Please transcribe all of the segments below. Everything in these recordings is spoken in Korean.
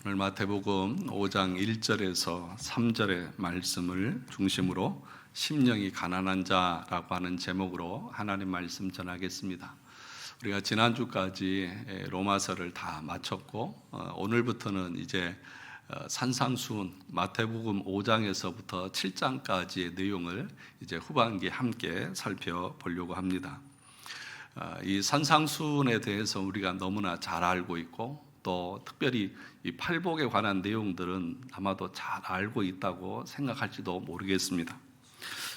오늘 마태복음 5장 1절에서 3절의 말씀을 중심으로 심령이 가난한 자라고 하는 제목으로 하나님 말씀 전하겠습니다. 우리가 지난주까지 로마서를 다 마쳤고 오늘부터는 이제 산상수훈 마태복음 5장에서부터 7장까지의 내용을 이제 후반기에 함께 살펴보려고 합니다. 이 산상수훈에 대해서 우리가 너무나 잘 알고 있고 또 특별히 이 팔복에 관한 내용들은 아마도 잘 알고 있다고 생각할지도 모르겠습니다.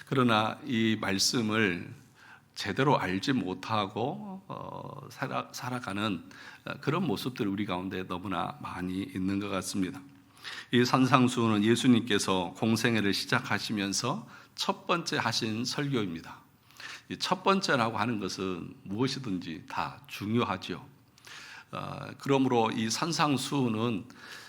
그러나 이 말씀을 제대로 알지 못하고 살아가는 그런 모습들이 우리 가운데 너무나 많이 있는 것 같습니다. 이 산상수훈은 예수님께서 공생애를 시작하시면서 첫 번째 하신 설교입니다. 이 첫 번째라고 하는 것은 무엇이든지 다 중요하죠. 그러므로 이 산상수훈은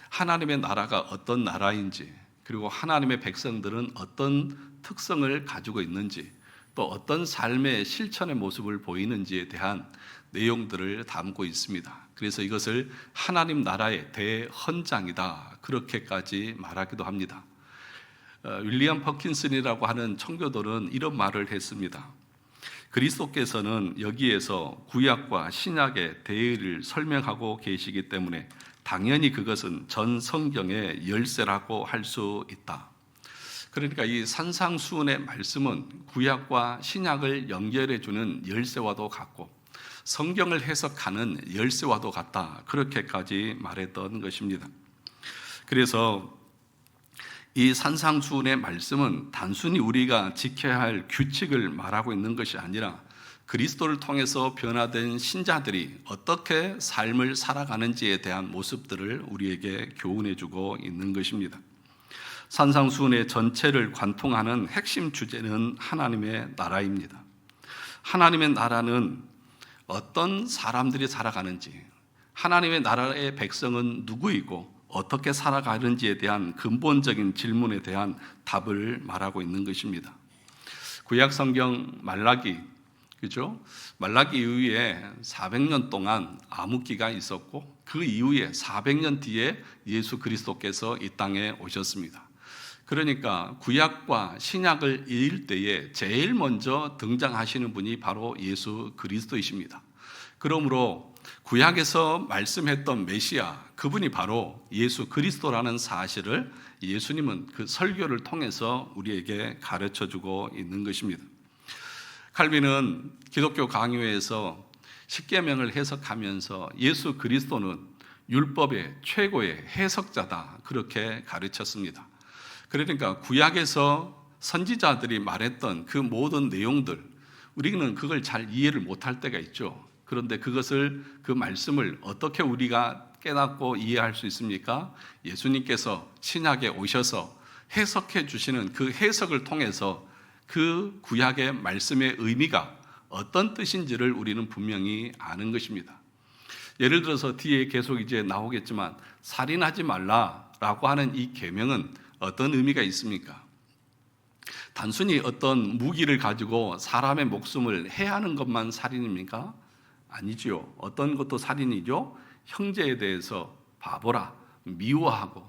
하나님의 나라가 어떤 나라인지, 그리고 하나님의 백성들은 어떤 특성을 가지고 있는지, 또 어떤 삶의 실천의 모습을 보이는지에 대한 내용들을 담고 있습니다. 그래서 이것을 하나님 나라의 대헌장이다, 그렇게까지 말하기도 합니다. 윌리엄 퍼킨슨이라고 하는 청교도는 이런 말을 했습니다. 그리스도께서는 여기에서 구약과 신약의 대의를 설명하고 계시기 때문에 당연히 그것은 전 성경의 열쇠라고 할 수 있다. 그러니까 이 산상수훈의 말씀은 구약과 신약을 연결해 주는 열쇠와도 같고 성경을 해석하는 열쇠와도 같다, 그렇게까지 말했던 것입니다. 그래서 이 산상수훈의 말씀은 단순히 우리가 지켜야 할 규칙을 말하고 있는 것이 아니라 그리스도를 통해서 변화된 신자들이 어떻게 삶을 살아가는지에 대한 모습들을 우리에게 교훈해주고 있는 것입니다. 산상수훈의 전체를 관통하는 핵심 주제는 하나님의 나라입니다. 하나님의 나라는 어떤 사람들이 살아가는지, 하나님의 나라의 백성은 누구이고 어떻게 살아가는지에 대한 근본적인 질문에 대한 답을 말하고 있는 것입니다. 구약 성경 말라기, 그죠? 말라기 이후에 400년 동안 암흑기가 있었고 그 이후에 400년 뒤에 예수 그리스도께서 이 땅에 오셨습니다. 그러니까 구약과 신약을 읽을 때에 제일 먼저 등장하시는 분이 바로 예수 그리스도이십니다. 그러므로 구약에서 말씀했던 메시아, 그분이 바로 예수 그리스도라는 사실을 예수님은 그 설교를 통해서 우리에게 가르쳐주고 있는 것입니다. 칼빈은 기독교 강요에서 십계명을 해석하면서 예수 그리스도는 율법의 최고의 해석자다, 그렇게 가르쳤습니다. 그러니까 구약에서 선지자들이 말했던 그 모든 내용들, 우리는 그걸 잘 이해를 못할 때가 있죠. 그런데 그 말씀을 어떻게 우리가 깨닫고 이해할 수 있습니까? 예수님께서 신약에 오셔서 해석해 주시는 그 해석을 통해서 그 구약의 말씀의 의미가 어떤 뜻인지를 우리는 분명히 아는 것입니다. 예를 들어서 뒤에 계속 이제 나오겠지만 살인하지 말라라고 하는 이 계명은 어떤 의미가 있습니까? 단순히 어떤 무기를 가지고 사람의 목숨을 해하는 것만 살인입니까? 아니지요. 어떤 것도 살인이죠. 형제에 대해서 바보라, 미워하고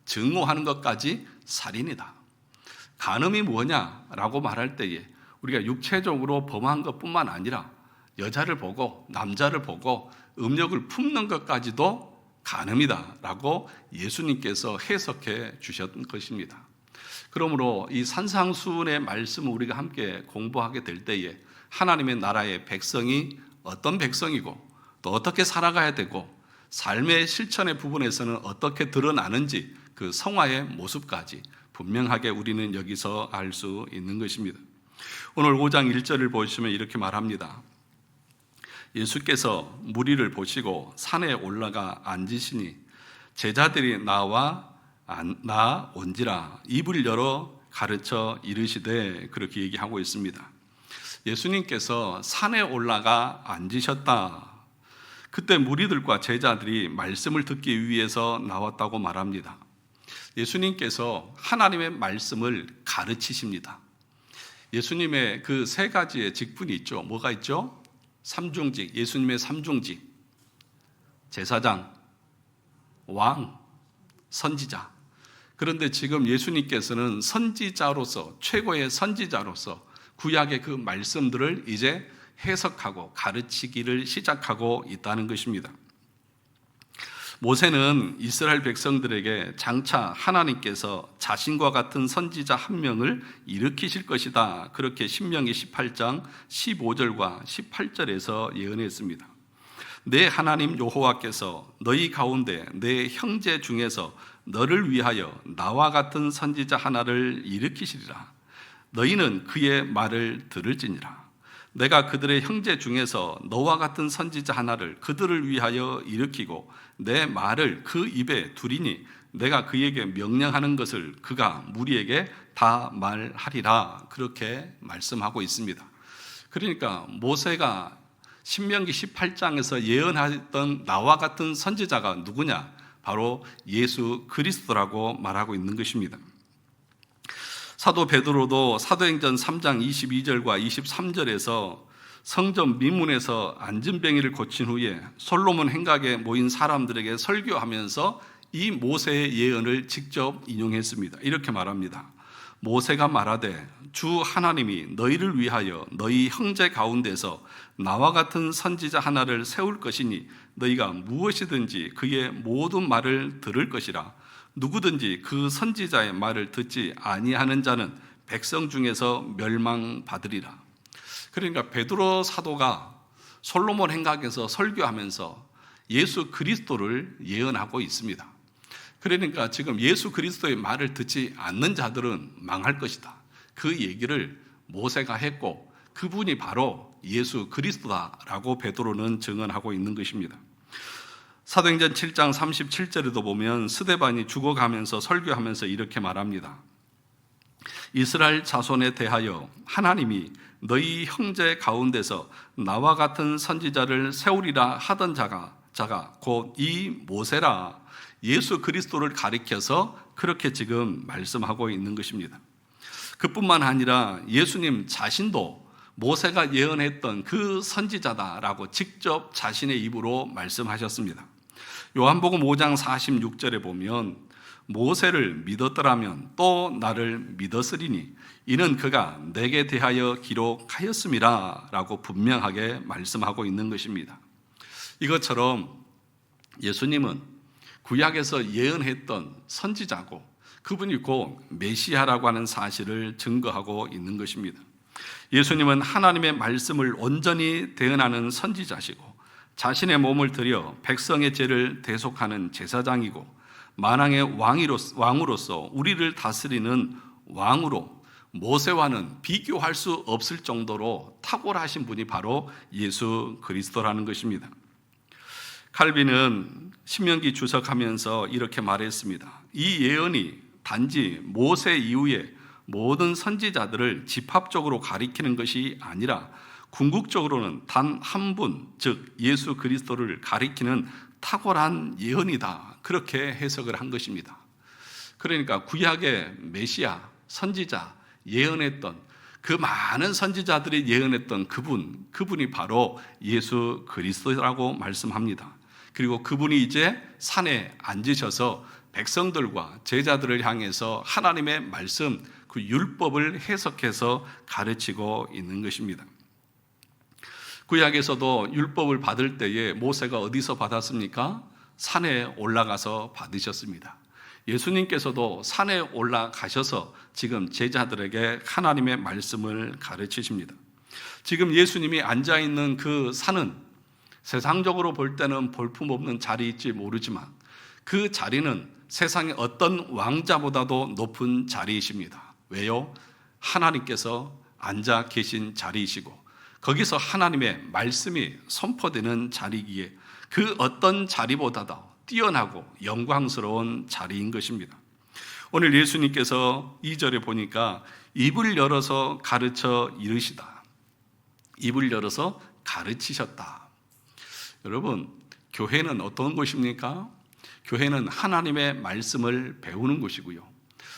증오하는 것까지 살인이다. 간음이 뭐냐라고 말할 때에 우리가 육체적으로 범한 것뿐만 아니라 여자를 보고 남자를 보고 음욕을 품는 것까지도 간음이다라고 예수님께서 해석해 주셨던 것입니다. 그러므로 이 산상수훈의 말씀을 우리가 함께 공부하게 될 때에 하나님의 나라의 백성이 어떤 백성이고 또 어떻게 살아가야 되고 삶의 실천의 부분에서는 어떻게 드러나는지 그 성화의 모습까지 분명하게 우리는 여기서 알 수 있는 것입니다. 오늘 5장 1절을 보시면 이렇게 말합니다. 예수께서 무리를 보시고 산에 올라가 앉으시니 제자들이 나와 온지라 입을 열어 가르쳐 이르시되, 그렇게 얘기하고 있습니다. 예수님께서 산에 올라가 앉으셨다. 그때 무리들과 제자들이 말씀을 듣기 위해서 나왔다고 말합니다. 예수님께서 하나님의 말씀을 가르치십니다. 예수님의 그 세 가지의 직분이 있죠. 뭐가 있죠? 삼중직, 예수님의 삼중직, 제사장, 왕, 선지자. 그런데 지금 예수님께서는 선지자로서, 최고의 선지자로서 구약의 그 말씀들을 이제 해석하고 가르치기를 시작하고 있다는 것입니다. 모세는 이스라엘 백성들에게 장차 하나님께서 자신과 같은 선지자 한 명을 일으키실 것이다, 그렇게 신명기 18장 15절과 18절에서 예언했습니다. 내 하나님 여호와께서 너희 가운데 내 형제 중에서 너를 위하여 나와 같은 선지자 하나를 일으키시리라. 너희는 그의 말을 들을지니라. 내가 그들의 형제 중에서 너와 같은 선지자 하나를 그들을 위하여 일으키고 내 말을 그 입에 두리니 내가 그에게 명령하는 것을 그가 무리에게 다 말하리라, 그렇게 말씀하고 있습니다. 그러니까 모세가 신명기 18장에서 예언했던 나와 같은 선지자가 누구냐? 바로 예수 그리스도라고 말하고 있는 것입니다. 사도 베드로도 사도행전 3장 22절과 23절에서 성전 미문에서 안진뱅이를 고친 후에 솔로몬 행각에 모인 사람들에게 설교하면서 이 모세의 예언을 직접 인용했습니다. 이렇게 말합니다. 모세가 말하되 주 하나님이 너희를 위하여 너희 형제 가운데서 나와 같은 선지자 하나를 세울 것이니 너희가 무엇이든지 그의 모든 말을 들을 것이라. 누구든지 그 선지자의 말을 듣지 아니하는 자는 백성 중에서 멸망받으리라. 그러니까 베드로 사도가 솔로몬 행각에서 설교하면서 예수 그리스도를 예언하고 있습니다. 그러니까 지금 예수 그리스도의 말을 듣지 않는 자들은 망할 것이다, 그 얘기를 모세가 했고 그분이 바로 예수 그리스도다라고 베드로는 증언하고 있는 것입니다. 사도행전 7장 37절에도 보면 스데반이 죽어가면서 설교하면서 이렇게 말합니다. 이스라엘 자손에 대하여 하나님이 너희 형제 가운데서 나와 같은 선지자를 세우리라 하던 자가 곧 이 모세라. 예수 그리스도를 가리켜서 그렇게 지금 말씀하고 있는 것입니다. 그뿐만 아니라 예수님 자신도 모세가 예언했던 그 선지자다라고 직접 자신의 입으로 말씀하셨습니다. 요한복음 5장 46절에 보면 모세를 믿었더라면 또 나를 믿었으리니 이는 그가 내게 대하여 기록하였음이라 라고 분명하게 말씀하고 있는 것입니다. 이것처럼 예수님은 구약에서 예언했던 선지자고 그분이 곧 메시아라고 하는 사실을 증거하고 있는 것입니다. 예수님은 하나님의 말씀을 온전히 대언하는 선지자시고 자신의 몸을 들여 백성의 죄를 대속하는 제사장이고 만왕의 왕으로서 우리를 다스리는 왕으로 모세와는 비교할 수 없을 정도로 탁월하신 분이 바로 예수 그리스도라는 것입니다. 칼빈은 신명기 주석하면서 이렇게 말했습니다. 이 예언이 단지 모세 이후에 모든 선지자들을 집합적으로 가리키는 것이 아니라 궁극적으로는 단 한 분, 즉 예수 그리스도를 가리키는 탁월한 예언이다, 그렇게 해석을 한 것입니다. 그러니까 구약의 메시아, 선지자, 예언했던 그 많은 선지자들이 예언했던 그분이 바로 예수 그리스도라고 말씀합니다. 그리고 그분이 이제 산에 앉으셔서 백성들과 제자들을 향해서 하나님의 말씀, 그 율법을 해석해서 가르치고 있는 것입니다. 구약에서도 율법을 받을 때에 모세가 어디서 받았습니까? 산에 올라가서 받으셨습니다. 예수님께서도 산에 올라가셔서 지금 제자들에게 하나님의 말씀을 가르치십니다. 지금 예수님이 앉아있는 그 산은 세상적으로 볼 때는 볼품없는 자리일지 모르지만 그 자리는 세상의 어떤 왕자보다도 높은 자리이십니다. 왜요? 하나님께서 앉아 계신 자리이시고 거기서 하나님의 말씀이 선포되는 자리이기에 그 어떤 자리보다도 뛰어나고 영광스러운 자리인 것입니다. 오늘 예수님께서 2절에 보니까 입을 열어서 가르쳐 이르시다. 입을 열어서 가르치셨다. 여러분, 교회는 어떤 곳입니까? 교회는 하나님의 말씀을 배우는 곳이고요.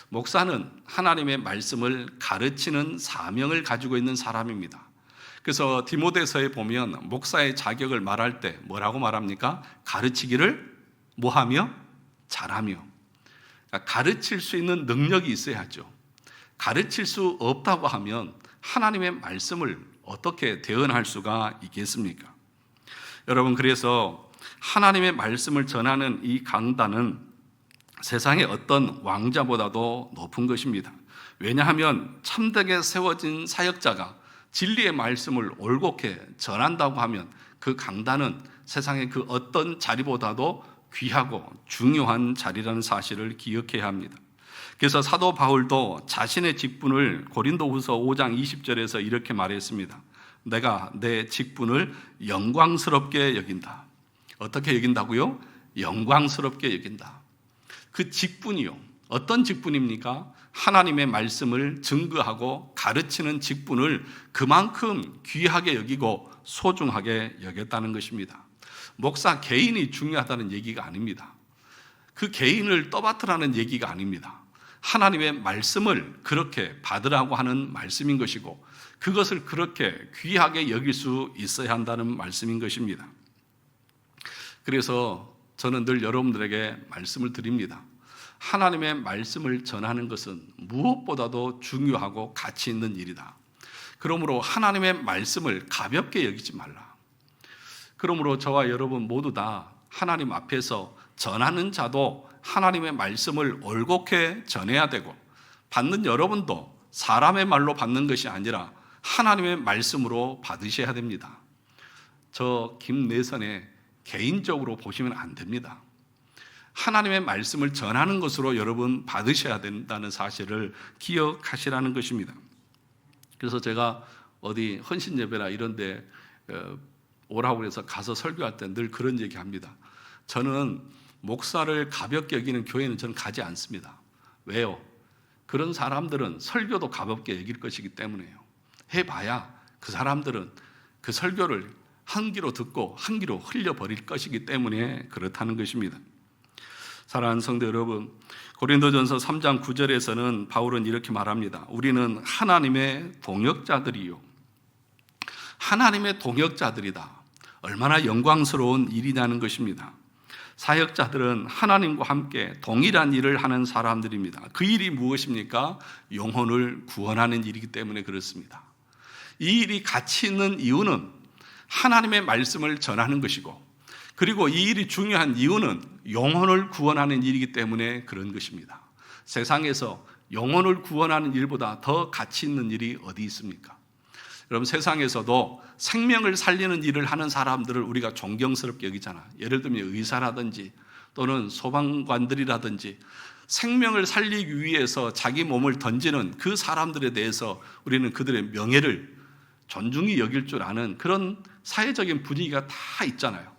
목사는 하나님의 말씀을 가르치는 사명을 가지고 있는 사람입니다. 그래서 디모데서에 보면 목사의 자격을 말할 때 뭐라고 말합니까? 가르치기를 뭐하며? 잘하며. 가르칠 수 있는 능력이 있어야죠. 가르칠 수 없다고 하면 하나님의 말씀을 어떻게 대언할 수가 있겠습니까? 여러분, 그래서 하나님의 말씀을 전하는 이 강단은 세상의 어떤 왕자보다도 높은 것입니다. 왜냐하면 참되게 세워진 사역자가 진리의 말씀을 올곧게 전한다고 하면 그 강단은 세상의 그 어떤 자리보다도 귀하고 중요한 자리라는 사실을 기억해야 합니다. 그래서 사도 바울도 자신의 직분을 고린도후서 5장 20절에서 이렇게 말했습니다. 내가 내 직분을 영광스럽게 여긴다. 어떻게 여긴다고요? 영광스럽게 여긴다. 그 직분이요. 어떤 직분입니까? 하나님의 말씀을 증거하고 가르치는 직분을 그만큼 귀하게 여기고 소중하게 여겼다는 것입니다. 목사 개인이 중요하다는 얘기가 아닙니다. 그 개인을 떠받들라는 얘기가 아닙니다. 하나님의 말씀을 그렇게 받으라고 하는 말씀인 것이고 그것을 그렇게 귀하게 여길 수 있어야 한다는 말씀인 것입니다. 그래서 저는 늘 여러분들에게 말씀을 드립니다. 하나님의 말씀을 전하는 것은 무엇보다도 중요하고 가치 있는 일이다. 그러므로 하나님의 말씀을 가볍게 여기지 말라. 그러므로 저와 여러분 모두 다 하나님 앞에서 전하는 자도 하나님의 말씀을 올곧게 전해야 되고 받는 여러분도 사람의 말로 받는 것이 아니라 하나님의 말씀으로 받으셔야 됩니다. 저 김내선의 개인적으로 보시면 안 됩니다. 하나님의 말씀을 전하는 것으로 여러분 받으셔야 된다는 사실을 기억하시라는 것입니다. 그래서 제가 어디 헌신 예배나 이런 데 오라고 해서 가서 설교할 때 늘 그런 얘기합니다. 저는 목사를 가볍게 여기는 교회는 저는 가지 않습니다. 왜요? 그런 사람들은 설교도 가볍게 여길 것이기 때문에요. 해봐야 그 사람들은 그 설교를 한 귀로 듣고 한 귀로 흘려버릴 것이기 때문에 그렇다는 것입니다. 사랑하는 성도 여러분, 고린도전서 3장 9절에서는 바울은 이렇게 말합니다. 우리는 하나님의 동역자들이요. 하나님의 동역자들이다. 얼마나 영광스러운 일이냐는 것입니다. 사역자들은 하나님과 함께 동일한 일을 하는 사람들입니다. 그 일이 무엇입니까? 영혼을 구원하는 일이기 때문에 그렇습니다. 이 일이 가치 있는 이유는 하나님의 말씀을 전하는 것이고 그리고 이 일이 중요한 이유는 영혼을 구원하는 일이기 때문에 그런 것입니다. 세상에서 영혼을 구원하는 일보다 더 가치 있는 일이 어디 있습니까? 여러분, 세상에서도 생명을 살리는 일을 하는 사람들을 우리가 존경스럽게 여기잖아. 예를 들면 의사라든지 또는 소방관들이라든지 생명을 살리기 위해서 자기 몸을 던지는 그 사람들에 대해서 우리는 그들의 명예를 존중히 여길 줄 아는 그런 사회적인 분위기가 다 있잖아요.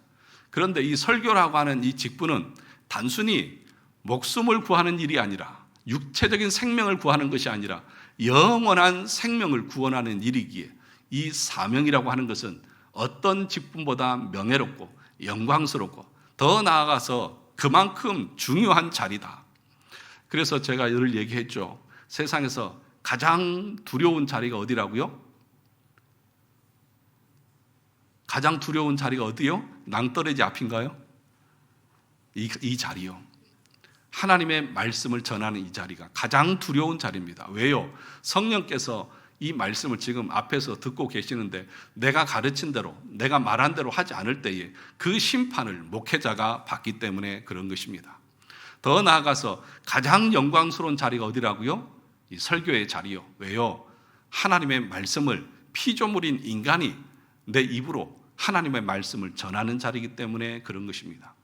그런데 이 설교라고 하는 이 직분은 단순히 목숨을 구하는 일이 아니라 육체적인 생명을 구하는 것이 아니라 영원한 생명을 구원하는 일이기에 이 사명이라고 하는 것은 어떤 직분보다 명예롭고 영광스럽고 더 나아가서 그만큼 중요한 자리다. 그래서 제가 늘 얘기했죠. 세상에서 가장 두려운 자리가 어디라고요? 가장 두려운 자리가 어디요? 낭떠러지 앞인가요? 이 자리요. 하나님의 말씀을 전하는 이 자리가 가장 두려운 자리입니다. 왜요? 성령께서 이 말씀을 지금 앞에서 듣고 계시는데 내가 가르친 대로, 내가 말한 대로 하지 않을 때에 그 심판을 목회자가 받기 때문에 그런 것입니다. 더 나아가서 가장 영광스러운 자리가 어디라고요? 이 설교의 자리요. 왜요? 하나님의 말씀을 피조물인 인간이 내 입으로 하나님의 말씀을 전하는 자리이기 때문에 그런 것입니다.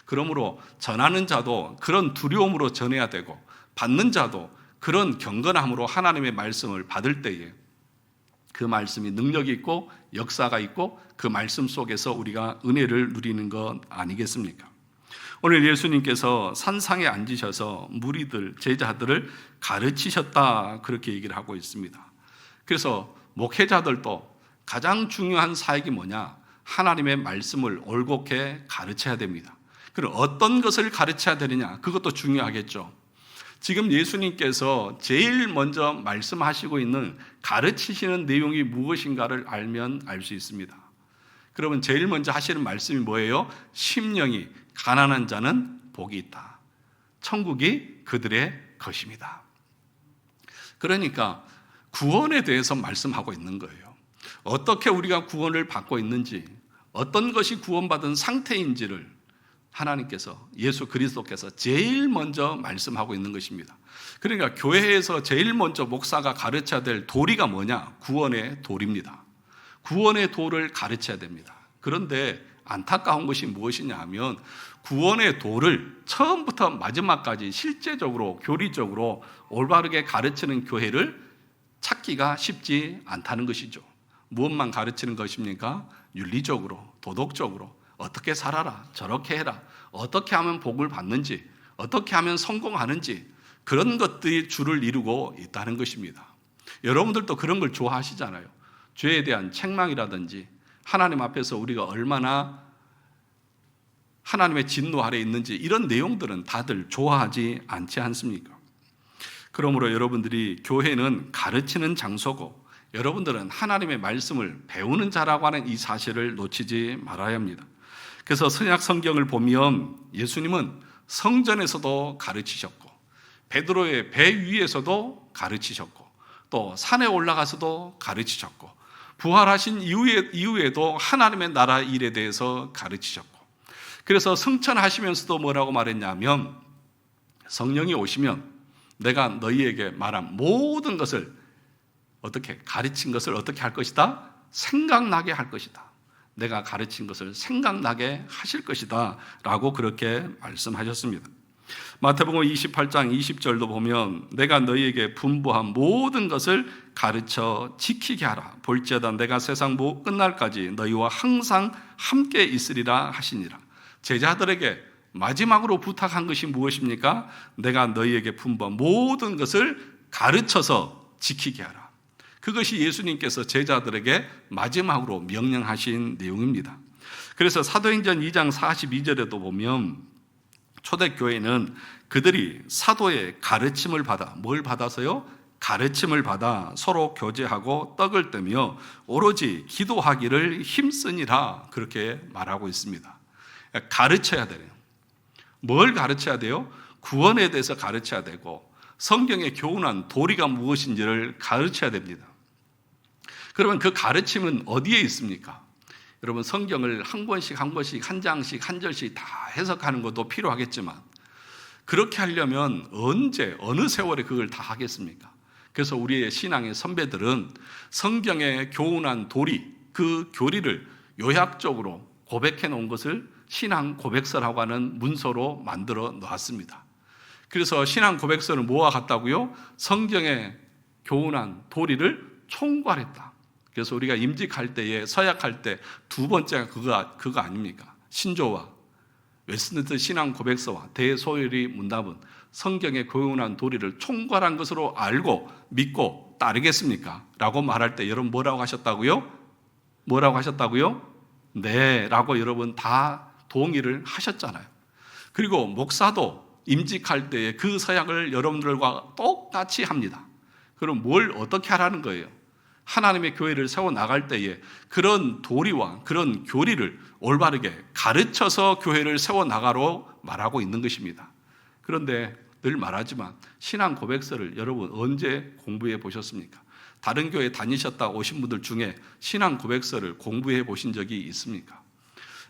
그러므로 전하는 자도 그런 두려움으로 전해야 되고 받는 자도 그런 경건함으로 하나님의 말씀을 받을 때에 그 말씀이 능력이 있고 역사가 있고 그 말씀 속에서 우리가 은혜를 누리는 것 아니겠습니까? 오늘 예수님께서 산상에 앉으셔서 무리들, 제자들을 가르치셨다 그렇게 얘기를 하고 있습니다. 그래서 목회자들도 가장 중요한 사역이 뭐냐? 하나님의 말씀을 올곧게 가르쳐야 됩니다. 그럼 어떤 것을 가르쳐야 되느냐? 그것도 중요하겠죠. 지금 예수님께서 제일 먼저 말씀하시고 있는 가르치시는 내용이 무엇인가를 알면 알 수 있습니다. 그러면 제일 먼저 하시는 말씀이 뭐예요? 심령이 가난한 자는 복이 있다. 천국이 그들의 것입니다. 그러니까 구원에 대해서 말씀하고 있는 거예요. 어떻게 우리가 구원을 받고 있는지, 어떤 것이 구원받은 상태인지를 하나님께서, 예수 그리스도께서 제일 먼저 말씀하고 있는 것입니다. 그러니까 교회에서 제일 먼저 목사가 가르쳐야 될 도리가 뭐냐? 구원의 도리입니다. 구원의 도를 가르쳐야 됩니다. 그런데 안타까운 것이 무엇이냐 하면 구원의 도를 처음부터 마지막까지 실제적으로 교리적으로 올바르게 가르치는 교회를 찾기가 쉽지 않다는 것이죠. 무엇만 가르치는 것입니까? 윤리적으로, 도덕적으로 어떻게 살아라, 저렇게 해라, 어떻게 하면 복을 받는지, 어떻게 하면 성공하는지, 그런 것들이 주를 이루고 있다는 것입니다. 여러분들도 그런 걸 좋아하시잖아요. 죄에 대한 책망이라든지 하나님 앞에서 우리가 얼마나 하나님의 진노 아래 있는지, 이런 내용들은 다들 좋아하지 않지 않습니까? 그러므로 여러분들이 교회는 가르치는 장소고 여러분들은 하나님의 말씀을 배우는 자라고 하는 이 사실을 놓치지 말아야 합니다. 그래서 신약 성경을 보면 예수님은 성전에서도 가르치셨고 베드로의 배 위에서도 가르치셨고 또 산에 올라가서도 가르치셨고 부활하신 이후에도 하나님의 나라 일에 대해서 가르치셨고, 그래서 승천하시면서도 뭐라고 말했냐면 성령이 오시면 내가 너희에게 말한 모든 것을 어떻게 가르친 것을 어떻게 할 것이다? 생각나게 할 것이다. 내가 가르친 것을 생각나게 하실 것이다 라고 그렇게 말씀하셨습니다. 마태복음 28장 20절도 보면 내가 너희에게 분부한 모든 것을 가르쳐 지키게 하라. 볼지어다 내가 세상 끝날까지 너희와 항상 함께 있으리라 하시니라. 제자들에게 마지막으로 부탁한 것이 무엇입니까? 내가 너희에게 분부한 모든 것을 가르쳐서 지키게 하라. 그것이 예수님께서 제자들에게 마지막으로 명령하신 내용입니다. 그래서 사도행전 2장 42절에도 보면 초대교회는 그들이 사도의 가르침을 받아, 뭘 받아서요? 가르침을 받아 서로 교제하고 떡을 떼며 오로지 기도하기를 힘쓰니라, 그렇게 말하고 있습니다. 가르쳐야 돼요. 뭘 가르쳐야 돼요? 구원에 대해서 가르쳐야 되고 성경의 교훈한 도리가 무엇인지를 가르쳐야 됩니다. 그러면 그 가르침은 어디에 있습니까? 여러분, 성경을 한 권씩 한 권씩 한 장씩 한 절씩 다 해석하는 것도 필요하겠지만 그렇게 하려면 언제 어느 세월에 그걸 다 하겠습니까? 그래서 우리의 신앙의 선배들은 성경의 교훈한 도리, 그 교리를 요약적으로 고백해 놓은 것을 신앙 고백서라고 하는 문서로 만들어 놓았습니다. 그래서 신앙 고백서를 모아갔다고요? 성경의 교훈한 도리를 총괄했다. 그래서 우리가 임직할 때에 서약할 때 두 번째가 그거 아닙니까? 신조와 웨스트민스터 신앙 고백서와 대소요리 문답은 성경의 교훈한 도리를 총괄한 것으로 알고 믿고 따르겠습니까? 라고 말할 때 여러분 뭐라고 하셨다고요? 뭐라고 하셨다고요? 네 라고 여러분 다 동의를 하셨잖아요. 그리고 목사도 임직할 때에 그 서약을 여러분들과 똑같이 합니다. 그럼 뭘 어떻게 하라는 거예요? 하나님의 교회를 세워나갈 때에 그런 도리와 그런 교리를 올바르게 가르쳐서 교회를 세워나가로 말하고 있는 것입니다. 그런데 늘 말하지만 신앙 고백서를 여러분 언제 공부해 보셨습니까? 다른 교회 다니셨다 오신 분들 중에 신앙 고백서를 공부해 보신 적이 있습니까?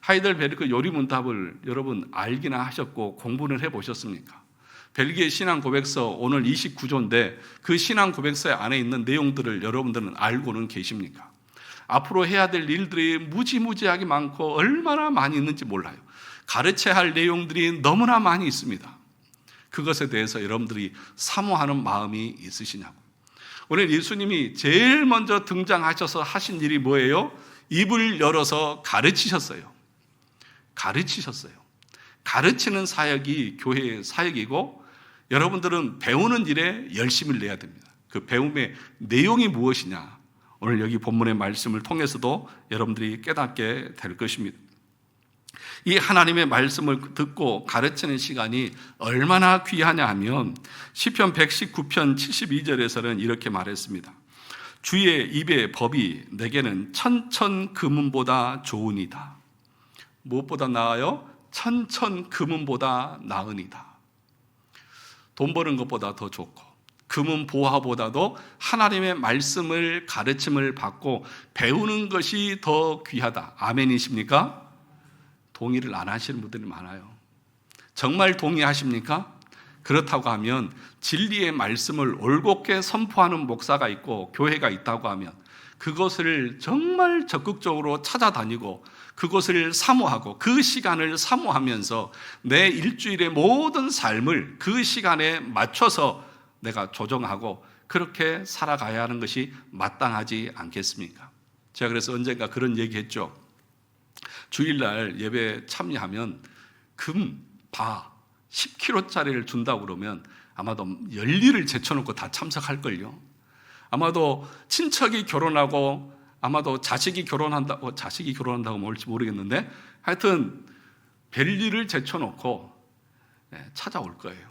하이델베르크 요리문답을 여러분 알기나 하셨고 공부를 해 보셨습니까? 벨기에 신앙 고백서 오늘 29조인데 그 신앙 고백서 안에 있는 내용들을 여러분들은 알고는 계십니까? 앞으로 해야 될 일들이 무지무지하게 많고 얼마나 많이 있는지 몰라요. 가르쳐야 할 내용들이 너무나 많이 있습니다. 그것에 대해서 여러분들이 사모하는 마음이 있으시냐고. 오늘 예수님이 제일 먼저 등장하셔서 하신 일이 뭐예요? 입을 열어서 가르치셨어요. 가르치는 사역이 교회의 사역이고 여러분들은 배우는 일에 열심을 내야 됩니다. 그 배움의 내용이 무엇이냐? 오늘 여기 본문의 말씀을 통해서도 여러분들이 깨닫게 될 것입니다. 이 하나님의 말씀을 듣고 가르치는 시간이 얼마나 귀하냐 하면 시편 119편 72절에서는 이렇게 말했습니다. 주의 입의 법이 내게는 천천 금은보다 좋으니다. 무엇보다 나아요? 천천 금은보다 나으니다. 돈 버는 것보다 더 좋고 금은 보화보다도 하나님의 말씀을 가르침을 받고 배우는 것이 더 귀하다. 아멘이십니까? 동의를 안 하시는 분들이 많아요. 정말 동의하십니까? 그렇다고 하면 진리의 말씀을 올곧게 선포하는 목사가 있고 교회가 있다고 하면 그것을 정말 적극적으로 찾아다니고 그것을 사모하고 그 시간을 사모하면서 내 일주일의 모든 삶을 그 시간에 맞춰서 내가 조정하고 그렇게 살아가야 하는 것이 마땅하지 않겠습니까? 제가 그래서 언젠가 그런 얘기했죠. 주일날 예배 참여하면 금, 바 10kg짜리를 준다고 그러면 아마도 열일을 제쳐놓고 다 참석할걸요. 아마도 친척이 결혼하고 아마도 자식이 결혼한다고 뭘지 모르겠는데 하여튼 별일을 제쳐놓고 찾아올 거예요.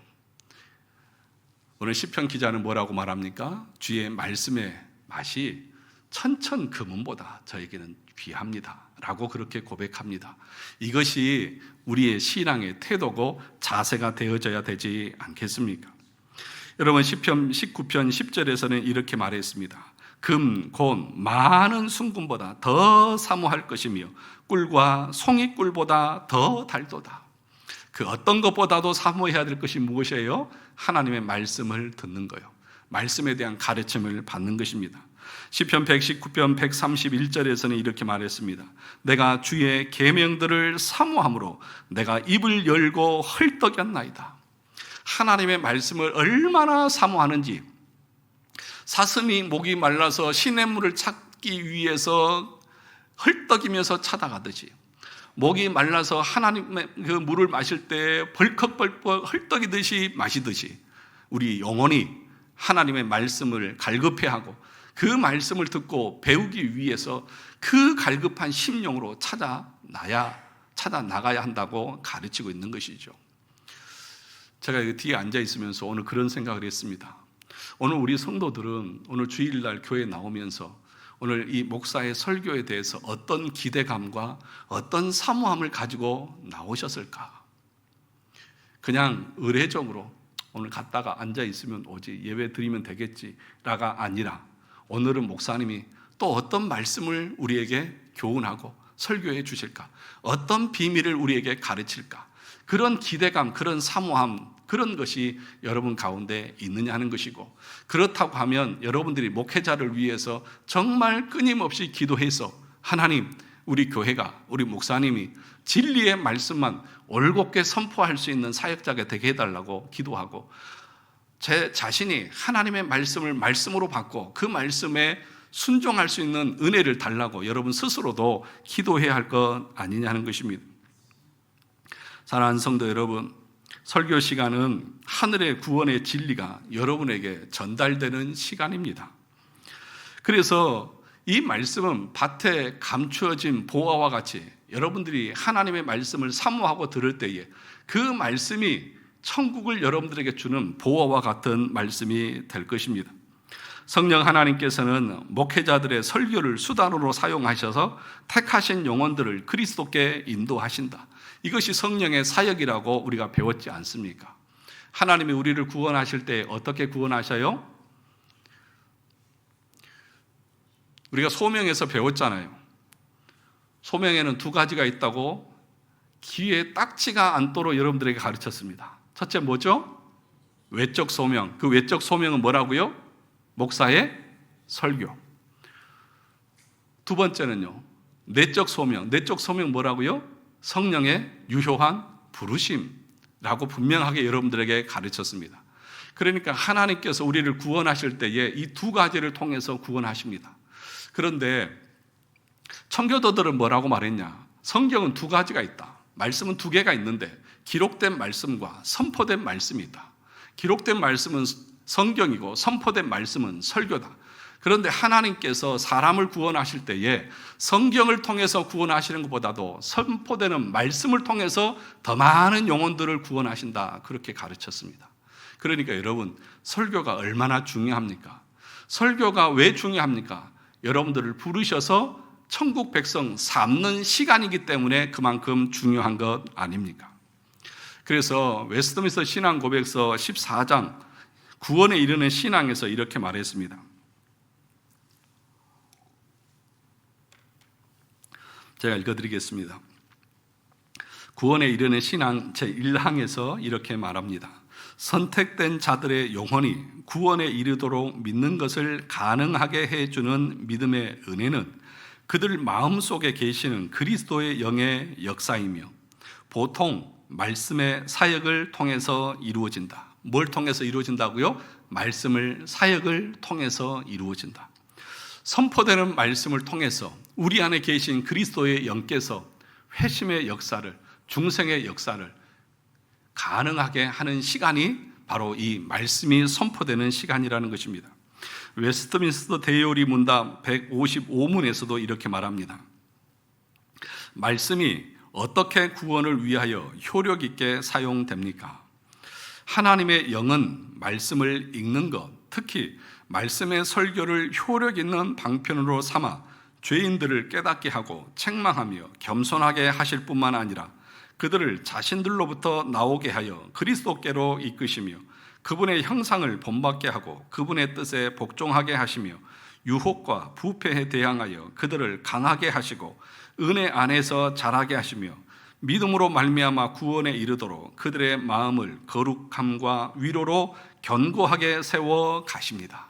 오늘 시편 기자는 뭐라고 말합니까? 주의 말씀의 맛이 천천 금은보다 저에게는 귀합니다 라고 그렇게 고백합니다. 이것이 우리의 신앙의 태도고 자세가 되어져야 되지 않겠습니까? 여러분 시편 19편 10절에서는 이렇게 말했습니다. 금, 곤, 많은 순금보다 더 사모할 것이며 꿀과 송이꿀보다 더 달도다. 그 어떤 것보다도 사모해야 될 것이 무엇이에요? 하나님의 말씀을 듣는 거예요. 말씀에 대한 가르침을 받는 것입니다. 시편 119편 131절에서는 이렇게 말했습니다. 내가 주의 계명들을 사모함으로 내가 입을 열고 헐떡였나이다. 하나님의 말씀을 얼마나 사모하는지, 사슴이 목이 말라서 시냇물을 찾기 위해서 헐떡이면서 찾아가듯이 목이 말라서 하나님의 그 물을 마실 때 벌컥벌컥 헐떡이듯이 마시듯이 우리 영혼이 하나님의 말씀을 갈급해하고 그 말씀을 듣고 배우기 위해서 그 갈급한 심령으로 찾아 나가야 한다고 가르치고 있는 것이죠. 제가 여기 뒤에 앉아 있으면서 오늘 그런 생각을 했습니다. 오늘 우리 성도들은 오늘 주일날 교회에 나오면서 오늘 이 목사의 설교에 대해서 어떤 기대감과 어떤 사모함을 가지고 나오셨을까? 그냥 의례적으로 오늘 갔다가 앉아 있으면 오지 예배 드리면 되겠지라가 아니라 오늘은 목사님이 또 어떤 말씀을 우리에게 교훈하고 설교해 주실까? 어떤 비밀을 우리에게 가르칠까? 그런 기대감, 그런 사모함, 그런 것이 여러분 가운데 있느냐 하는 것이고, 그렇다고 하면 여러분들이 목회자를 위해서 정말 끊임없이 기도해서 하나님, 우리 교회가, 우리 목사님이 진리의 말씀만 올곧게 선포할 수 있는 사역자가 되게 해달라고 기도하고, 제 자신이 하나님의 말씀을 말씀으로 받고 그 말씀에 순종할 수 있는 은혜를 달라고 여러분 스스로도 기도해야 할 것 아니냐 하는 것입니다. 사랑하는 성도 여러분, 설교 시간은 하늘의 구원의 진리가 여러분에게 전달되는 시간입니다. 그래서 이 말씀은 밭에 감추어진 보화와 같이 여러분들이 하나님의 말씀을 사모하고 들을 때에 그 말씀이 천국을 여러분들에게 주는 보화와 같은 말씀이 될 것입니다. 성령 하나님께서는 목회자들의 설교를 수단으로 사용하셔서 택하신 영혼들을 그리스도께 인도하신다. 이것이 성령의 사역이라고 우리가 배웠지 않습니까? 하나님이 우리를 구원하실 때 어떻게 구원하셔요? 우리가 소명에서 배웠잖아요. 소명에는 두 가지가 있다고 귀에 딱지가 않도록 여러분들에게 가르쳤습니다. 첫째 뭐죠? 외적 소명. 그 외적 소명은 뭐라고요? 목사의 설교. 두 번째는요, 내적 소명. 내적 소명 뭐라고요? 성령의 유효한 부르심라고 분명하게 여러분들에게 가르쳤습니다. 그러니까 하나님께서 우리를 구원하실 때에 이 두 가지를 통해서 구원하십니다. 그런데 청교도들은 뭐라고 말했냐? 성경은 두 가지가 있다. 말씀은 두 개가 있는데 기록된 말씀과 선포된 말씀이 있다. 기록된 말씀은 성경이고 선포된 말씀은 설교다. 그런데 하나님께서 사람을 구원하실 때에 성경을 통해서 구원하시는 것보다도 선포되는 말씀을 통해서 더 많은 영혼들을 구원하신다. 그렇게 가르쳤습니다. 그러니까 여러분, 설교가 얼마나 중요합니까? 설교가 왜 중요합니까? 여러분들을 부르셔서 천국 백성 삼는 시간이기 때문에 그만큼 중요한 것 아닙니까? 그래서 웨스트민스터 신앙 고백서 14장 구원에 이르는 신앙에서 이렇게 말했습니다. 제가 읽어드리겠습니다. 구원에 이르는 신앙 제1항에서 이렇게 말합니다. 선택된 자들의 영혼이 구원에 이르도록 믿는 것을 가능하게 해주는 믿음의 은혜는 그들 마음속에 계시는 그리스도의 영의 역사이며 보통 말씀의 사역을 통해서 이루어진다. 뭘 통해서 이루어진다고요? 말씀을 사역을 통해서 이루어진다. 선포되는 말씀을 통해서 우리 안에 계신 그리스도의 영께서 회심의 역사를, 중생의 역사를 가능하게 하는 시간이 바로 이 말씀이 선포되는 시간이라는 것입니다. 웨스트민스터 대요리 문답 155문에서도 이렇게 말합니다. 말씀이 어떻게 구원을 위하여 효력 있게 사용됩니까? 하나님의 영은 말씀을 읽는 것, 특히 말씀의 설교를 효력 있는 방편으로 삼아 죄인들을 깨닫게 하고 책망하며 겸손하게 하실 뿐만 아니라 그들을 자신들로부터 나오게 하여 그리스도께로 이끄시며 그분의 형상을 본받게 하고 그분의 뜻에 복종하게 하시며 유혹과 부패에 대항하여 그들을 강하게 하시고 은혜 안에서 자라게 하시며 믿음으로 말미암아 구원에 이르도록 그들의 마음을 거룩함과 위로로 견고하게 세워 가십니다.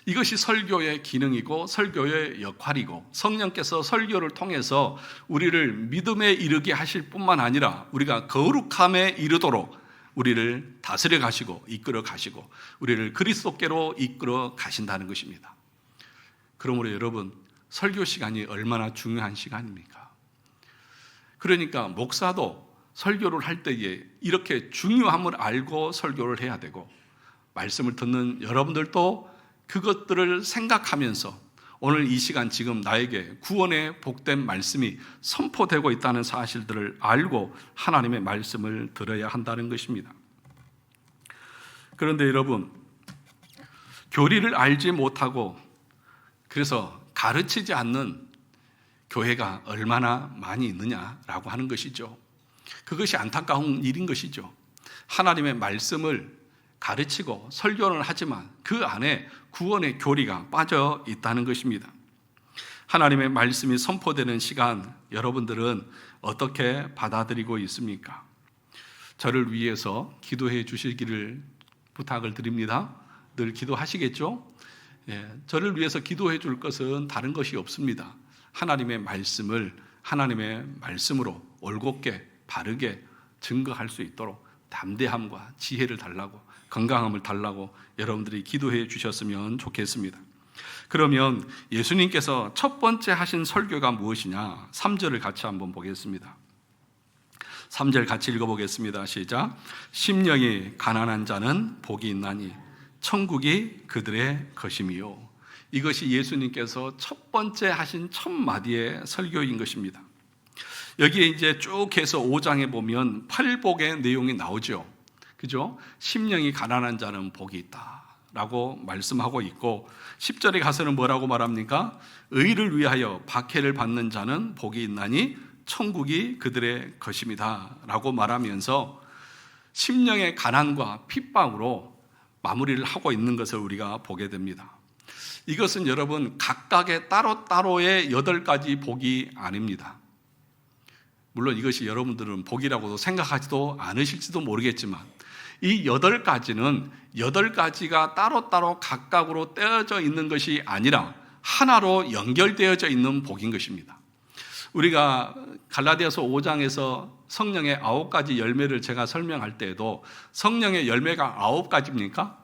이것이 설교의 기능이고 설교의 역할이고 성령께서 설교를 통해서 우리를 믿음에 이르게 하실 뿐만 아니라 우리가 거룩함에 이르도록 우리를 다스려 가시고 이끌어 가시고 우리를 그리스도께로 이끌어 가신다는 것입니다. 그러므로 여러분, 설교 시간이 얼마나 중요한 시간입니까? 그러니까 목사도 설교를 할 때에 이렇게 중요함을 알고 설교를 해야 되고 말씀을 듣는 여러분들도 그것들을 생각하면서 오늘 이 시간 지금 나에게 구원의 복된 말씀이 선포되고 있다는 사실들을 알고 하나님의 말씀을 들어야 한다는 것입니다. 그런데 여러분, 교리를 알지 못하고 그래서 가르치지 않는 교회가 얼마나 많이 있느냐라고 하는 것이죠. 그것이 안타까운 일인 것이죠. 하나님의 말씀을 가르치고 설교를 하지만 그 안에 구원의 교리가 빠져 있다는 것입니다. 하나님의 말씀이 선포되는 시간, 여러분들은 어떻게 받아들이고 있습니까? 저를 위해서 기도해 주시기를 부탁을 드립니다. 늘 기도하시겠죠? 저를 위해서 기도해 줄 것은 다른 것이 없습니다. 하나님의 말씀을 하나님의 말씀으로 올곧게 바르게 증거할 수 있도록 담대함과 지혜를 달라고, 건강함을 달라고 여러분들이 기도해 주셨으면 좋겠습니다. 그러면 예수님께서 첫 번째 하신 설교가 무엇이냐? 3절을 같이 한번 보겠습니다. 3절 같이 읽어보겠습니다. 시작. 심령이 가난한 자는 복이 있나니 천국이 그들의 것임이요. 이것이 예수님께서 첫 번째 하신 첫 마디의 설교인 것입니다. 여기에 이제 쭉 해서 5장에 보면 팔복의 내용이 나오죠. 그죠? 심령이 가난한 자는 복이 있다 라고 말씀하고 있고 10절에 가서는 뭐라고 말합니까? 의를 위하여 박해를 받는 자는 복이 있나니 천국이 그들의 것입니다 라고 말하면서 심령의 가난과 핍박으로 마무리를 하고 있는 것을 우리가 보게 됩니다. 이것은 여러분 각각의 따로따로의 8가지 복이 아닙니다. 물론 이것이 여러분들은 복이라고도 생각하지도 않으실지도 모르겠지만 이 8가지는 8가지가 따로따로 각각으로 떼어져 있는 것이 아니라 하나로 연결되어져 있는 복인 것입니다. 우리가 갈라디아서 5장에서 성령의 9가지 열매를 제가 설명할 때에도 성령의 열매가 9가지입니까?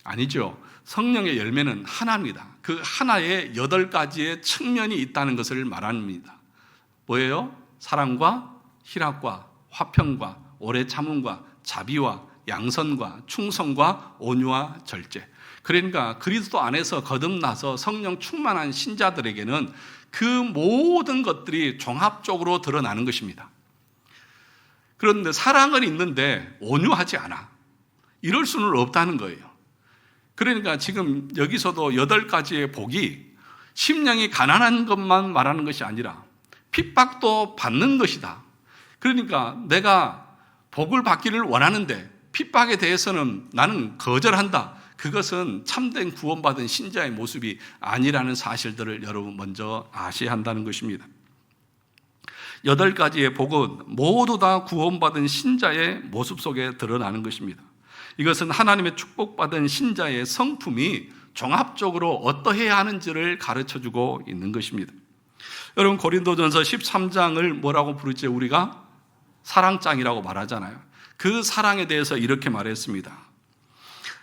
아니죠. 성령의 열매는 하나입니다. 그 하나에 8가지의 측면이 있다는 것을 말합니다. 뭐예요? 사랑과 희락과 화평과 오래 참음과 자비와 양선과 충성과 온유와 절제. 그러니까 그리스도 안에서 거듭나서 성령 충만한 신자들에게는 그 모든 것들이 종합적으로 드러나는 것입니다. 그런데 사랑은 있는데 온유하지 않아. 이럴 수는 없다는 거예요. 그러니까 지금 여기서도 8가지의 복이 심령이 가난한 것만 말하는 것이 아니라 핍박도 받는 것이다. 그러니까 내가 복을 받기를 원하는데 핍박에 대해서는 나는 거절한다. 그것은 참된 구원받은 신자의 모습이 아니라는 사실들을 여러분 먼저 아셔야 한다는 것입니다. 8가지의 복은 모두 다 구원받은 신자의 모습 속에 드러나는 것입니다. 이것은 하나님의 축복받은 신자의 성품이 종합적으로 어떠해야 하는지를 가르쳐주고 있는 것입니다. 여러분, 고린도전서 13장을 뭐라고 부르지? 우리가 사랑장이라고 말하잖아요. 그 사랑에 대해서 이렇게 말했습니다.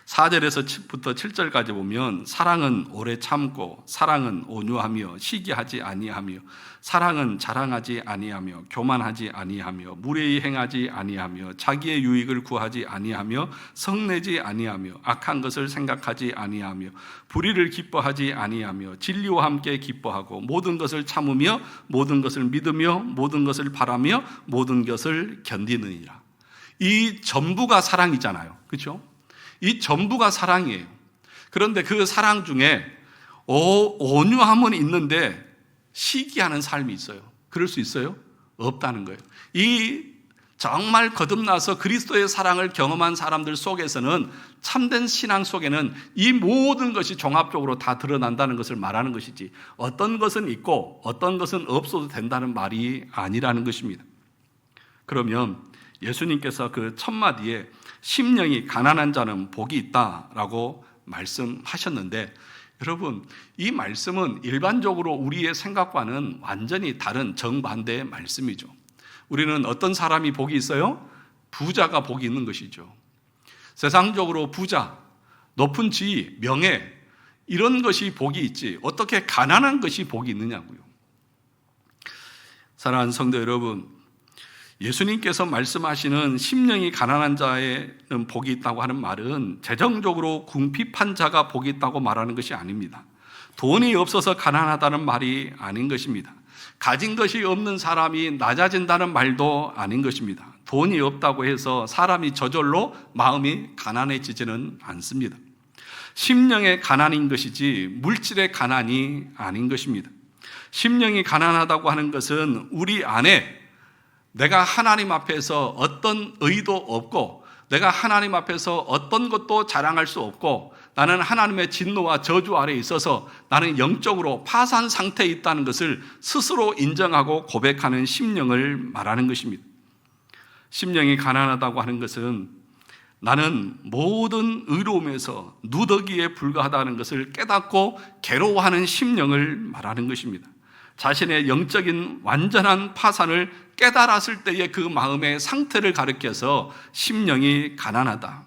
4절에서부터 7절까지 보면 사랑은 오래 참고, 사랑은 온유하며 시기하지 아니하며, 사랑은 자랑하지 아니하며, 교만하지 아니하며, 무례히 행하지 아니하며, 자기의 유익을 구하지 아니하며, 성내지 아니하며, 악한 것을 생각하지 아니하며, 불의를 기뻐하지 아니하며, 진리와 함께 기뻐하고, 모든 것을 참으며, 모든 것을 믿으며, 모든 것을 바라며, 모든 것을 견디느니라. 이 전부가 사랑이잖아요. 그렇죠? 이 전부가 사랑이에요. 그런데 그 사랑 중에 온유함은 있는데 시기하는 삶이 있어요. 그럴 수 있어요? 없다는 거예요. 이 정말 거듭나서 그리스도의 사랑을 경험한 사람들 속에서는, 참된 신앙 속에는 이 모든 것이 종합적으로 다 드러난다는 것을 말하는 것이지, 어떤 것은 있고 어떤 것은 없어도 된다는 말이 아니라는 것입니다. 그러면 예수님께서 그 첫 마디에 심령이 가난한 자는 복이 있다라고 말씀하셨는데, 여러분, 이 말씀은 일반적으로 우리의 생각과는 완전히 다른 정반대의 말씀이죠. 우리는 어떤 사람이 복이 있어요? 부자가 복이 있는 것이죠. 세상적으로 부자, 높은 지위, 명예, 이런 것이 복이 있지 어떻게 가난한 것이 복이 있느냐고요. 사랑하는 성도 여러분, 예수님께서 말씀하시는 심령이 가난한 자에는 복이 있다고 하는 말은 재정적으로 궁핍한 자가 복이 있다고 말하는 것이 아닙니다. 돈이 없어서 가난하다는 말이 아닌 것입니다. 가진 것이 없는 사람이 낮아진다는 말도 아닌 것입니다. 돈이 없다고 해서 사람이 저절로 마음이 가난해지지는 않습니다. 심령의 가난인 것이지 물질의 가난이 아닌 것입니다. 심령이 가난하다고 하는 것은 우리 안에 내가 하나님 앞에서 어떤 의도 없고, 내가 하나님 앞에서 어떤 것도 자랑할 수 없고, 나는 하나님의 진노와 저주 아래에 있어서 나는 영적으로 파산 상태에 있다는 것을 스스로 인정하고 고백하는 심령을 말하는 것입니다. 심령이 가난하다고 하는 것은 나는 모든 의로움에서 누더기에 불과하다는 것을 깨닫고 괴로워하는 심령을 말하는 것입니다. 자신의 영적인 완전한 파산을 깨달았을 때의 그 마음의 상태를 가리켜서 심령이 가난하다.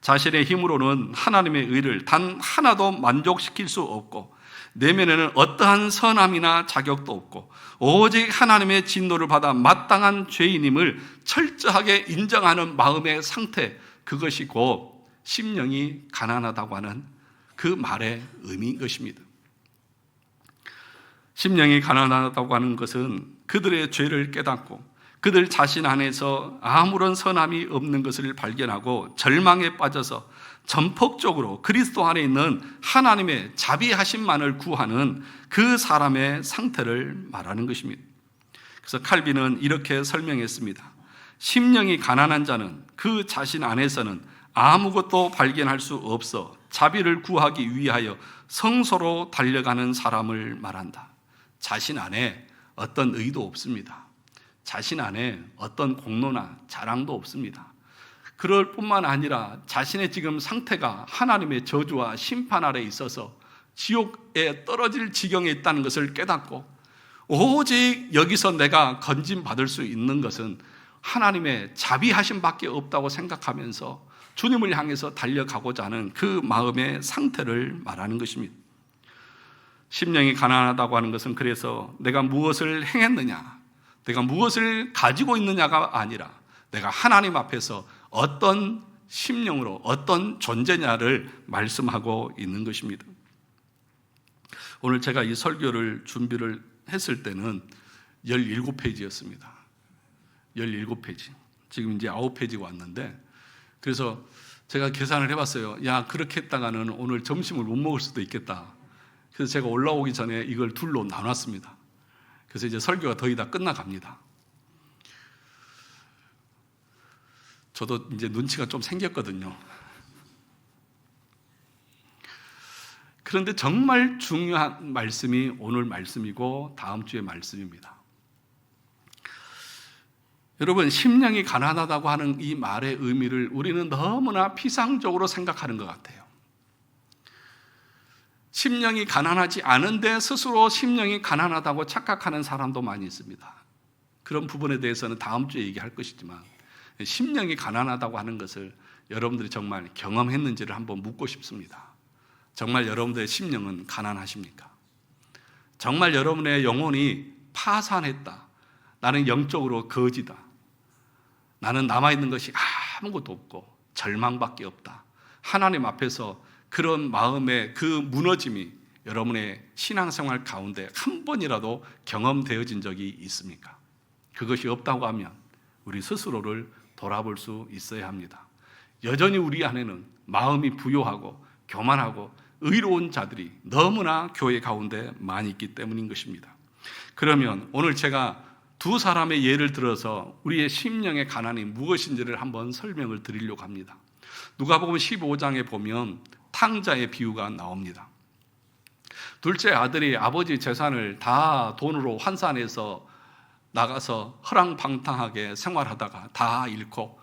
자신의 힘으로는 하나님의 의를 단 하나도 만족시킬 수 없고, 내면에는 어떠한 선함이나 자격도 없고, 오직 하나님의 진노를 받아 마땅한 죄인임을 철저하게 인정하는 마음의 상태, 그것이 곧 심령이 가난하다고 하는 그 말의 의미인 것입니다. 심령이 가난하다고 하는 것은 그들의 죄를 깨닫고 그들 자신 안에서 아무런 선함이 없는 것을 발견하고 절망에 빠져서 전폭적으로 그리스도 안에 있는 하나님의 자비하심만을 구하는 그 사람의 상태를 말하는 것입니다. 그래서 칼빈은 이렇게 설명했습니다. 심령이 가난한 자는 그 자신 안에서는 아무것도 발견할 수 없어 자비를 구하기 위하여 성소로 달려가는 사람을 말한다. 자신 안에 어떤 의도 없습니다. 자신 안에 어떤 공로나 자랑도 없습니다. 그럴 뿐만 아니라 자신의 지금 상태가 하나님의 저주와 심판 아래에 있어서 지옥에 떨어질 지경에 있다는 것을 깨닫고, 오직 여기서 내가 건진받을 수 있는 것은 하나님의 자비하심밖에 없다고 생각하면서 주님을 향해서 달려가고자 하는 그 마음의 상태를 말하는 것입니다. 심령이 가난하다고 하는 것은 그래서 내가 무엇을 행했느냐, 내가 무엇을 가지고 있느냐가 아니라 내가 하나님 앞에서 어떤 심령으로 어떤 존재냐를 말씀하고 있는 것입니다. 오늘 제가 이 설교를 준비를 했을 때는 17페이지였습니다. 17페이지. 지금 이제 9페이지가 왔는데, 그래서 제가 계산을 해봤어요. 야, 그렇게 했다가는 오늘 점심을 못 먹을 수도 있겠다. 그래서 제가 올라오기 전에 이걸 둘로 나눴습니다. 그래서 이제 설교가 거의 다 끝나갑니다. 저도 이제 눈치가 좀 생겼거든요. 그런데 정말 중요한 말씀이 오늘 말씀이고 다음 주의 말씀입니다. 여러분, 심령이 가난하다고 하는 이 말의 의미를 우리는 너무나 피상적으로 생각하는 것 같아요. 심령이 가난하지 않은데 스스로 심령이 가난하다고 착각하는 사람도 많이 있습니다. 그런 부분에 대해서는 다음 주에 얘기할 것이지만, 심령이 가난하다고 하는 것을 여러분들이 정말 경험했는지를 한번 묻고 싶습니다. 정말 여러분들의 심령은 가난하십니까? 정말 여러분의 영혼이 파산했다. 나는 영적으로 거지다. 나는 남아있는 것이 아무것도 없고 절망밖에 없다. 하나님 앞에서 그런 마음의 그 무너짐이 여러분의 신앙생활 가운데 한 번이라도 경험되어진 적이 있습니까? 그것이 없다고 하면 우리 스스로를 돌아볼 수 있어야 합니다. 여전히 우리 안에는 마음이 부요하고 교만하고 의로운 자들이 너무나 교회 가운데 많이 있기 때문인 것입니다. 그러면 오늘 제가 두 사람의 예를 들어서 우리의 심령의 가난이 무엇인지를 한번 설명을 드리려고 합니다. 누가복음 15장에 보면 탕자의 비유가 나옵니다. 둘째 아들이 아버지 재산을 다 돈으로 환산해서 나가서 허랑방탕하게 생활하다가 다 잃고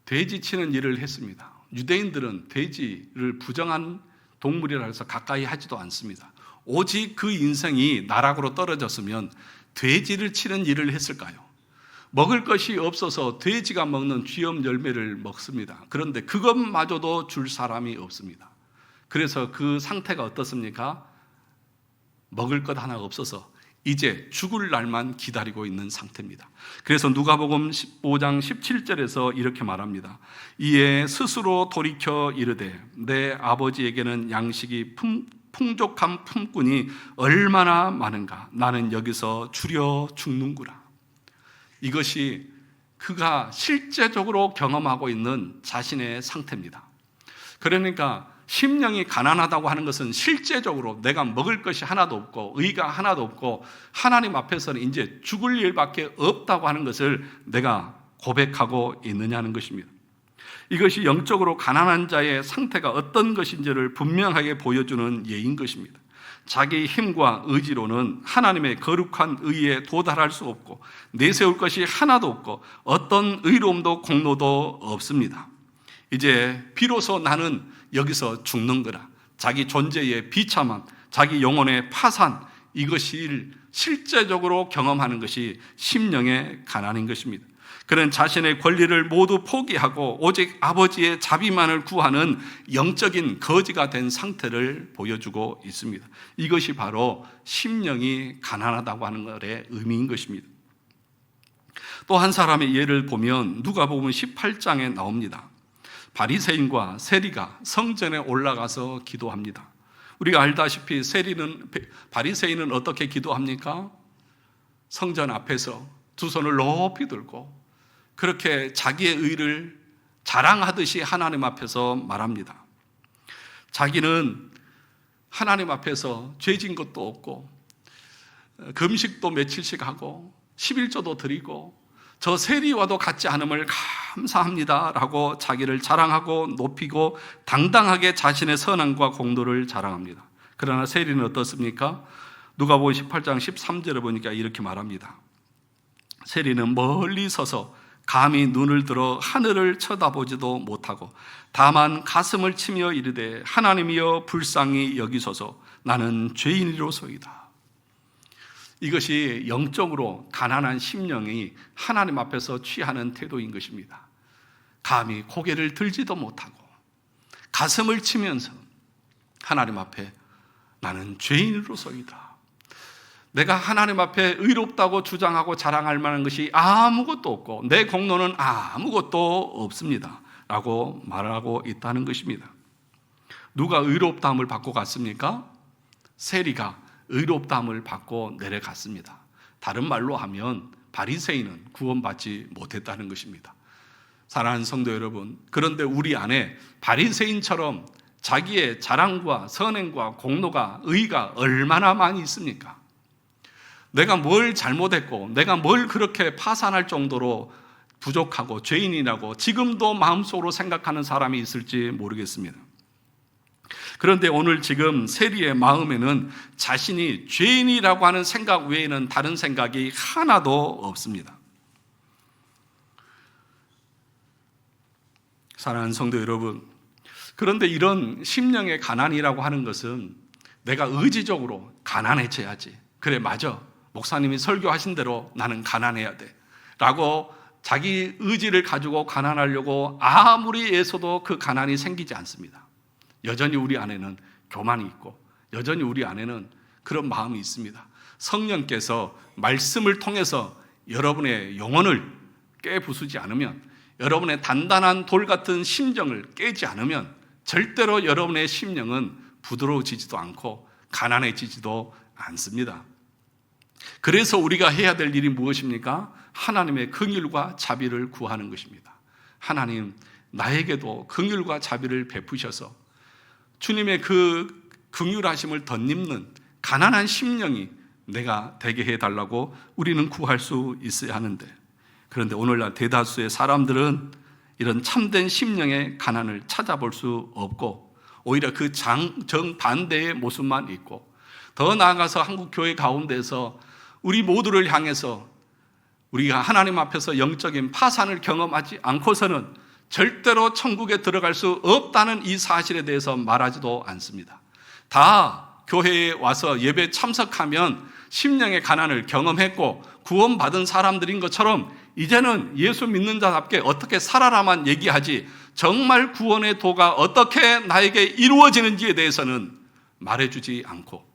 돼지 치는 일을 했습니다. 유대인들은 돼지를 부정한 동물이라 해서 가까이 하지도 않습니다. 오직 그 인생이 나락으로 떨어졌으면 돼지를 치는 일을 했을까요? 먹을 것이 없어서 돼지가 먹는 쥐염 열매를 먹습니다. 그런데 그것마저도 줄 사람이 없습니다. 그래서 그 상태가 어떻습니까? 먹을 것 하나 없어서 이제 죽을 날만 기다리고 있는 상태입니다. 그래서 누가복음 15장 17절에서 이렇게 말합니다. 이에 스스로 돌이켜 이르되 내 아버지에게는 양식이 풍족한 품꾼이 얼마나 많은가. 나는 여기서 줄여 죽는구나. 이것이 그가 실제적으로 경험하고 있는 자신의 상태입니다. 그러니까 심령이 가난하다고 하는 것은 실제적으로 내가 먹을 것이 하나도 없고 의가 하나도 없고 하나님 앞에서는 이제 죽을 일밖에 없다고 하는 것을 내가 고백하고 있느냐는 것입니다. 이것이 영적으로 가난한 자의 상태가 어떤 것인지를 분명하게 보여주는 예인 것입니다. 자기 힘과 의지로는 하나님의 거룩한 의에 도달할 수 없고 내세울 것이 하나도 없고 어떤 의로움도 공로도 없습니다. 이제 비로소 나는 여기서 죽는 거라. 자기 존재의 비참함, 자기 영혼의 파산, 이것을 실제적으로 경험하는 것이 심령의 가난인 것입니다. 그는 자신의 권리를 모두 포기하고 오직 아버지의 자비만을 구하는 영적인 거지가 된 상태를 보여주고 있습니다. 이것이 바로 심령이 가난하다고 하는 것의 의미인 것입니다. 또 한 사람의 예를 보면 누가복음 18장에 나옵니다. 바리새인과 세리가 성전에 올라가서 기도합니다. 우리가 알다시피 바리새인은 어떻게 기도합니까? 성전 앞에서 두 손을 높이 들고 그렇게 자기의 의를 자랑하듯이 하나님 앞에서 말합니다. 자기는 하나님 앞에서 죄진 것도 없고 금식도 며칠씩 하고 11조도 드리고 저 세리와도 같지 않음을 감사합니다 라고 자기를 자랑하고 높이고 당당하게 자신의 선함과 공로를 자랑합니다. 그러나 세리는 어떻습니까? 누가복음 18장 13절에 보니까 이렇게 말합니다. 세리는 멀리 서서 감히 눈을 들어 하늘을 쳐다보지도 못하고 다만 가슴을 치며 이르되 하나님이여 불쌍히 여기소서 나는 죄인이로소이다. 이것이 영적으로 가난한 심령이 하나님 앞에서 취하는 태도인 것입니다. 감히 고개를 들지도 못하고 가슴을 치면서 하나님 앞에 나는 죄인으로서이다. 내가 하나님 앞에 의롭다고 주장하고 자랑할 만한 것이 아무것도 없고 내 공로는 아무것도 없습니다 라고 말하고 있다는 것입니다. 누가 의롭다함을 받고 갔습니까? 세리가 의롭다함을 받고 내려갔습니다. 다른 말로 하면 바리새인은 구원받지 못했다는 것입니다. 사랑하는 성도 여러분, 그런데 우리 안에 바리새인처럼 자기의 자랑과 선행과 공로가 의가 얼마나 많이 있습니까? 내가 뭘 잘못했고 내가 뭘 그렇게 파산할 정도로 부족하고 죄인이라고 지금도 마음속으로 생각하는 사람이 있을지 모르겠습니다. 그런데 오늘 지금 세리의 마음에는 자신이 죄인이라고 하는 생각 외에는 다른 생각이 하나도 없습니다. 사랑하는 성도 여러분, 그런데 이런 심령의 가난이라고 하는 것은 내가 의지적으로 가난해져야지, 그래 맞아, 목사님이 설교하신 대로 나는 가난해야 돼 라고 자기 의지를 가지고 가난하려고 아무리 애써도 그 가난이 생기지 않습니다. 여전히 우리 안에는 교만이 있고 여전히 우리 안에는 그런 마음이 있습니다. 성령께서 말씀을 통해서 여러분의 영혼을 깨부수지 않으면, 여러분의 단단한 돌 같은 심정을 깨지 않으면 절대로 여러분의 심령은 부드러워지지도 않고 가난해지지도 않습니다. 그래서 우리가 해야 될 일이 무엇입니까? 하나님의 긍휼과 자비를 구하는 것입니다. 하나님, 나에게도 긍휼과 자비를 베푸셔서 주님의 그 긍휼하심을 덧입는 가난한 심령이 내가 되게 해달라고 우리는 구할 수 있어야 하는데, 그런데 오늘날 대다수의 사람들은 이런 참된 심령의 가난을 찾아볼 수 없고 오히려 그 정반대의 모습만 있고, 더 나아가서 한국 교회 가운데서 우리 모두를 향해서 우리가 하나님 앞에서 영적인 파산을 경험하지 않고서는 절대로 천국에 들어갈 수 없다는 이 사실에 대해서 말하지도 않습니다. 다 교회에 와서 예배 참석하면 심령의 가난을 경험했고 구원받은 사람들인 것처럼 이제는 예수 믿는 자답게 어떻게 살아라만 얘기하지, 정말 구원의 도가 어떻게 나에게 이루어지는지에 대해서는 말해주지 않고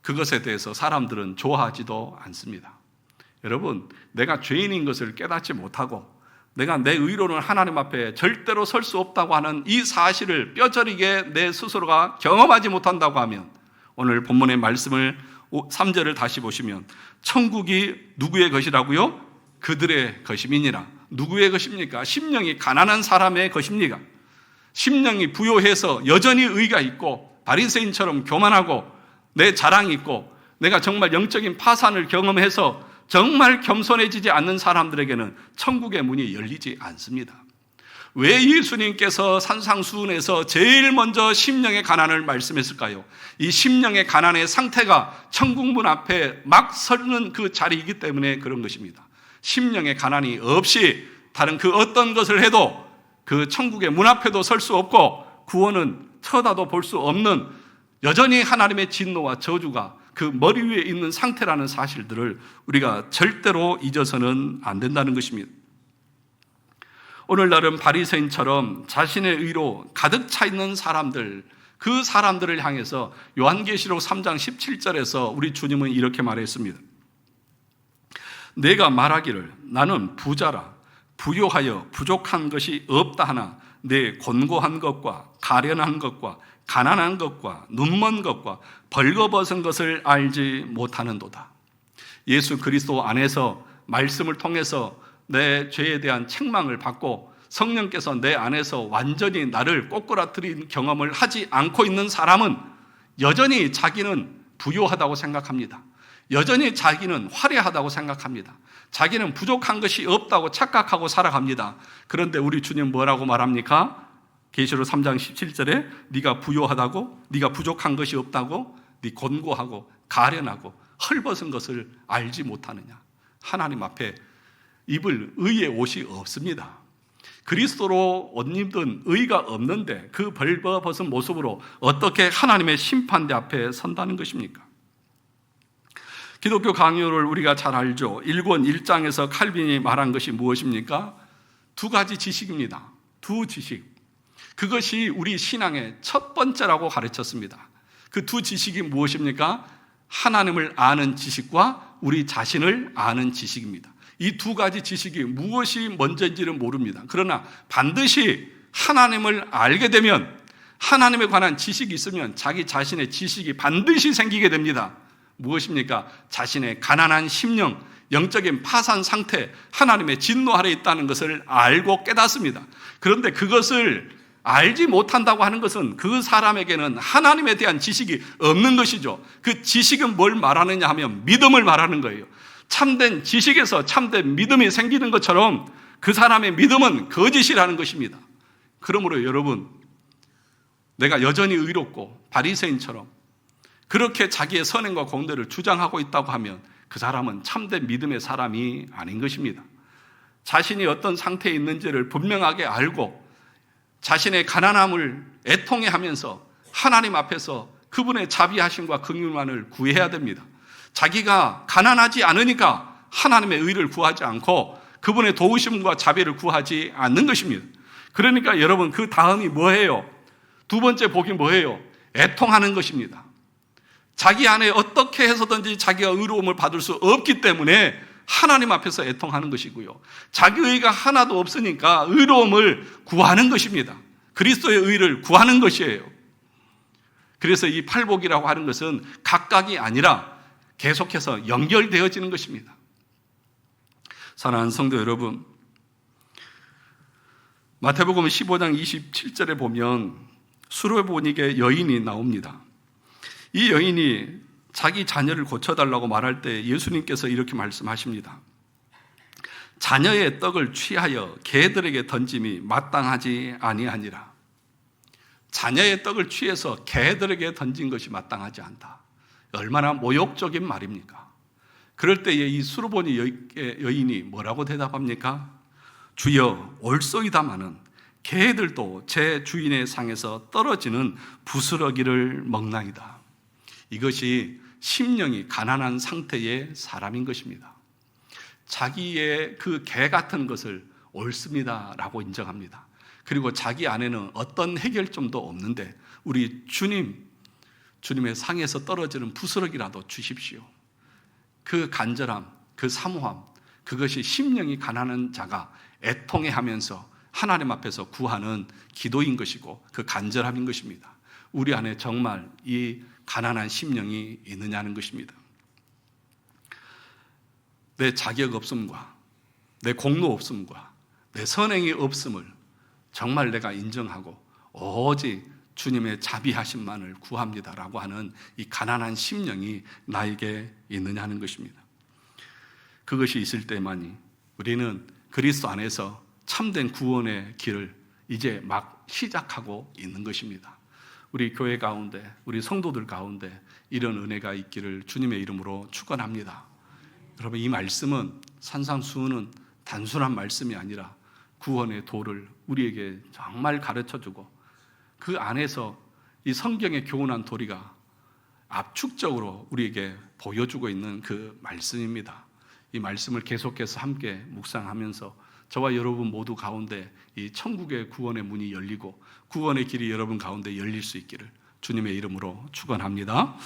그것에 대해서 사람들은 좋아하지도 않습니다. 여러분, 내가 죄인인 것을 깨닫지 못하고 내가 내 의로는 하나님 앞에 절대로 설 수 없다고 하는 이 사실을 뼈저리게 내 스스로가 경험하지 못한다고 하면, 오늘 본문의 말씀을 3절을 다시 보시면 천국이 누구의 것이라고요? 그들의 것임이니라. 누구의 것입니까? 심령이 가난한 사람의 것입니까? 심령이 부요해서 여전히 의가 있고 바리새인처럼 교만하고 내 자랑이 있고 내가 정말 영적인 파산을 경험해서 정말 겸손해지지 않는 사람들에게는 천국의 문이 열리지 않습니다. 왜 예수님께서 산상수훈에서 제일 먼저 심령의 가난을 말씀했을까요? 이 심령의 가난의 상태가 천국문 앞에 막 서는 그 자리이기 때문에 그런 것입니다. 심령의 가난이 없이 다른 그 어떤 것을 해도 그 천국의 문 앞에도 설 수 없고 구원은 쳐다도 볼 수 없는, 여전히 하나님의 진노와 저주가 그 머리 위에 있는 상태라는 사실들을 우리가 절대로 잊어서는 안 된다는 것입니다. 오늘날은 바리새인처럼 자신의 의로 가득 차 있는 사람들, 그 사람들을 향해서 요한계시록 3장 17절에서 우리 주님은 이렇게 말했습니다. 내가 말하기를 나는 부자라 부요하여 부족한 것이 없다 하나 내 곤고한 것과 가련한 것과 가난한 것과 눈먼 것과 벌거벗은 것을 알지 못하는도다. 예수 그리스도 안에서 말씀을 통해서 내 죄에 대한 책망을 받고 성령께서 내 안에서 완전히 나를 꼬꾸라뜨린 경험을 하지 않고 있는 사람은 여전히 자기는 부요하다고 생각합니다. 여전히 자기는 화려하다고 생각합니다. 자기는 부족한 것이 없다고 착각하고 살아갑니다. 그런데 우리 주님 뭐라고 말합니까? 계시록 3장 17절에 네가 부요하다고, 네가 부족한 것이 없다고, 네 곤고하고 가련하고 헐벗은 것을 알지 못하느냐. 하나님 앞에 입을 의의 옷이 없습니다. 그리스도로 옷 입은 의가 없는데 그 벌거벗은 모습으로 어떻게 하나님의 심판대 앞에 선다는 것입니까? 기독교 강요를 우리가 잘 알죠. 1권 1장에서 칼빈이 말한 것이 무엇입니까? 두 가지 지식입니다. 두 지식. 그것이 우리 신앙의 첫 번째라고 가르쳤습니다. 그 두 지식이 무엇입니까? 하나님을 아는 지식과 우리 자신을 아는 지식입니다. 이 두 가지 지식이 무엇이 먼저인지는 모릅니다. 그러나 반드시 하나님을 알게 되면, 하나님에 관한 지식이 있으면 자기 자신의 지식이 반드시 생기게 됩니다. 무엇입니까? 자신의 가난한 심령, 영적인 파산 상태, 하나님의 진노 아래 있다는 것을 알고 깨닫습니다. 그런데 그것을 알지 못한다고 하는 것은 그 사람에게는 하나님에 대한 지식이 없는 것이죠. 그 지식은 뭘 말하느냐 하면 믿음을 말하는 거예요. 참된 지식에서 참된 믿음이 생기는 것처럼 그 사람의 믿음은 거짓이라는 것입니다. 그러므로 여러분, 내가 여전히 의롭고 바리새인처럼 그렇게 자기의 선행과 공대를 주장하고 있다고 하면 그 사람은 참된 믿음의 사람이 아닌 것입니다. 자신이 어떤 상태에 있는지를 분명하게 알고 자신의 가난함을 애통해 하면서 하나님 앞에서 그분의 자비하심과 긍휼만을 구해야 됩니다. 자기가 가난하지 않으니까 하나님의 의를 구하지 않고 그분의 도우심과 자비를 구하지 않는 것입니다. 그러니까 여러분, 그 다음이 뭐예요? 두 번째 복이 뭐예요? 애통하는 것입니다. 자기 안에 어떻게 해서든지 자기가 의로움을 받을 수 없기 때문에 하나님 앞에서 애통하는 것이고요. 자기 의가 하나도 없으니까 의로움을 구하는 것입니다. 그리스도의 의를 구하는 것이에요. 그래서 이 팔복이라고 하는 것은 각각이 아니라 계속해서 연결되어지는 것입니다. 사랑하는 성도 여러분, 마태복음 15장 27절에 보면 수르보닉의 여인이 나옵니다. 이 여인이 자기 자녀를 고쳐달라고 말할 때 예수님께서 이렇게 말씀하십니다. 자녀의 떡을 취하여 개들에게 던짐이 마땅하지 아니하니라. 자녀의 떡을 취해서 개들에게 던진 것이 마땅하지 않다. 얼마나 모욕적인 말입니까? 그럴 때에 이 수르보니 여인이 뭐라고 대답합니까? 주여, 옳소이다마는 개들도 제 주인의 상에서 떨어지는 부스러기를 먹나이다. 이것이 심령이 가난한 상태의 사람인 것입니다. 자기의 그 개 같은 것을 옳습니다라고 인정합니다. 그리고 자기 안에는 어떤 해결점도 없는데 우리 주님의 상에서 떨어지는 부스러기라도 주십시오. 그 간절함, 그 사모함, 그것이 심령이 가난한 자가 애통해 하면서 하나님 앞에서 구하는 기도인 것이고 그 간절함인 것입니다. 우리 안에 정말 이 가난한 심령이 있느냐는 것입니다. 내 자격 없음과 내 공로 없음과 내 선행이 없음을 정말 내가 인정하고 오직 주님의 자비하심만을 구합니다라고 하는 이 가난한 심령이 나에게 있느냐는 것입니다. 그것이 있을 때만이 우리는 그리스도 안에서 참된 구원의 길을 이제 막 시작하고 있는 것입니다. 우리 교회 가운데, 우리 성도들 가운데 이런 은혜가 있기를 주님의 이름으로 축원합니다. 여러분, 이 말씀은 산상수훈은 단순한 말씀이 아니라 구원의 도를 우리에게 정말 가르쳐주고 그 안에서 이 성경의 교훈한 도리가 압축적으로 우리에게 보여주고 있는 그 말씀입니다. 이 말씀을 계속해서 함께 묵상하면서 저와 여러분 모두 가운데 이 천국의 구원의 문이 열리고 구원의 길이 여러분 가운데 열릴 수 있기를 주님의 이름으로 축원합니다.